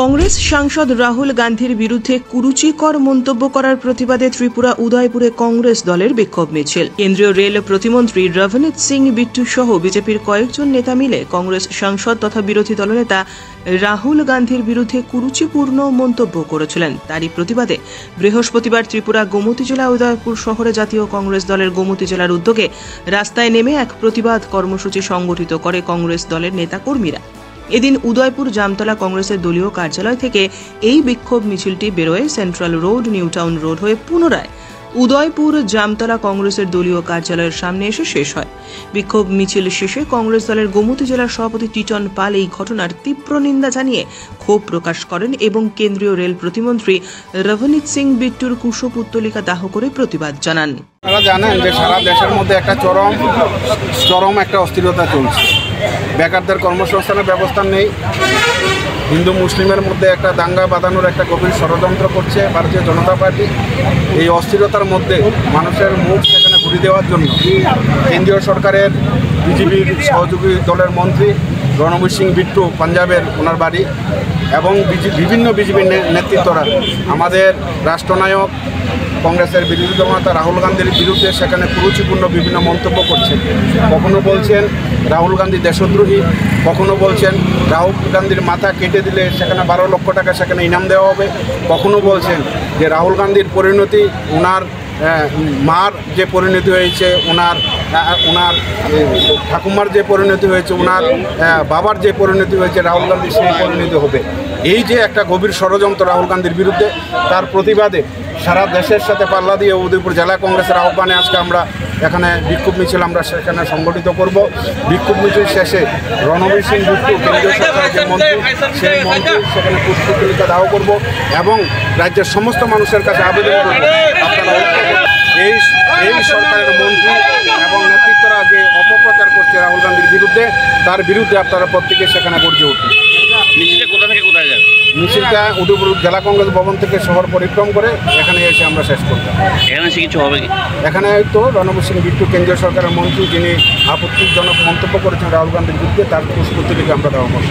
কংগ্রেস সাংসদ রাহুল গান্ধীর বিরুদ্ধে কুরুচিকর মন্তব্য করার প্রতিবাদে ত্রিপুরা উদয়পুরে কংগ্রেস দলের বিক্ষোভ মিছিল। কেন্দ্রীয় রেল প্রতিমন্ত্রী রভনীত সিং বিট্টু সহ বিজেপির কয়েকজন নেতা মিলে কংগ্রেস সাংসদ তথা বিরোধী দলনেতা রাহুল গান্ধীর বিরুদ্ধে কুরুচিপূর্ণ মন্তব্য করেছিলেন। তারই প্রতিবাদে বৃহস্পতিবার ত্রিপুরা গোমতী জেলা উদয়পুর শহরে জাতীয় কংগ্রেস দলের গোমতী জেলার উদ্যোগে রাস্তায় নেমে এক প্রতিবাদ কর্মসূচি সংগঠিত করে কংগ্রেস দলের নেতাকর্মীরা। এদিন উদয়পুর জামতলা কংগ্রেসের দলীয় কার্যালয় থেকে এই বিক্ষোভ মিছিলটি বেরোয় central road, new town road হয়ে পুনরায় উদয়পুর জামতলা কংগ্রেসের দলীয় কার্যালয়ের সামনে এসে শেষ হয়। বিক্ষোভ মিছিল শেষে কংগ্রেস দলের গোমতী জেলার সভাপতি টিটন পাল এই ঘটনার তীব্র নিন্দা জানিয়ে ক্ষোভ প্রকাশ করেন এবং কেন্দ্রীয় রেল প্রতিমন্ত্রী রভনীত সিং বিট্টুর কুশপুত্তলিকা দাহ করে প্রতিবাদ জানান। আপনারা জানেন যে সারা দেশের মধ্যে একটা চরম একটা অস্থিরতা চলছে। বেকারদের কর্মসংস্থানের ব্যবস্থা নেই। হিন্দু মুসলিমের মধ্যে একটা দাঙ্গা বাঁধানোর একটা গভীর ষড়যন্ত্র করছে ভারতীয় জনতা পার্টি। এই অস্থিরতার মধ্যে মানুষের মুখ সেখানে ঘুরিয়ে দেওয়ার জন্য কেন্দ্রীয় সরকারের বিজেপির সহযোগী দলের মন্ত্রী রণবীর সিং বিট্টু, পাঞ্জাবের ওনার বাড়ি, এবং বিভিন্ন বিজেপির নেতৃত্বরা আমাদের রাষ্ট্রনায়ক কংগ্রেসের বিরোধী দলনেতা রাহুল গান্ধীর বিরুদ্ধে সেখানে কুরুচিপূর্ণ বিভিন্ন মন্তব্য করছেন। কখনো বলছেন রাহুল গান্ধী দেশদ্রোহী, কখনো বলছেন রাহুল গান্ধীর মাথা কেটে দিলে সেখানে 12 লক্ষ টাকা সেখানে ইনাম দেওয়া হবে, কখনো বলছেন যে রাহুল গান্ধীর পরিণতি ওনার মার যে পরিণতি হয়েছে, ওনার ঠাকুমার যে পরিণতি হয়েছে, ওনার বাবার যে পরিণতি হয়েছে রাহুল গান্ধী সেই পরিণতি হবে। এই যে একটা গভীর ষড়যন্ত্র রাহুল গান্ধীর বিরুদ্ধে, তার প্রতিবাদে সারা দেশের সাথে পাল্লা দিয়ে উদয়পুর জেলা কংগ্রেসের আহ্বানে আজকে আমরা এখানে বিক্ষোভ মিছিল আমরা সেখানে সংগঠিত করব। বিক্ষোভ মিছিল শেষে রণবীর সিং বিট্টু, কেন্দ্রীয় সরকারের যে মন্ত্রী, সেই মন্ত্রী সেখানে পুষ্পতলিকা দাহ করব এবং রাজ্যের সমস্ত মানুষের কাছে আবেদন করব, আপনারা এই সরকারের মন্ত্রী এবং নেতৃত্বরা যে অপপ্রচার করছে রাহুল গান্ধীর বিরুদ্ধে, তার বিরুদ্ধে আপনারা প্রত্যেকে সেখানে গর্জে উঠুন। মিছিলটা কোথা থেকে কোথায় যাবে? মিছিলটা উদয়পুর জেলা কংগ্রেস ভবন থেকে শহর পরিক্রম করে এখানে এসে আমরা শেষ করব। এখানে এসে কিছু হবে কি? এখানে তো রণবীর সিং বিট্টু, কেন্দ্রীয় সরকারের মন্ত্রী, যিনি আপত্তিজনক মন্তব্য করেছেন রাহুল গান্ধীর বিরুদ্ধে, তার পুষ্পতলিকা আমরা দেওয়া করব।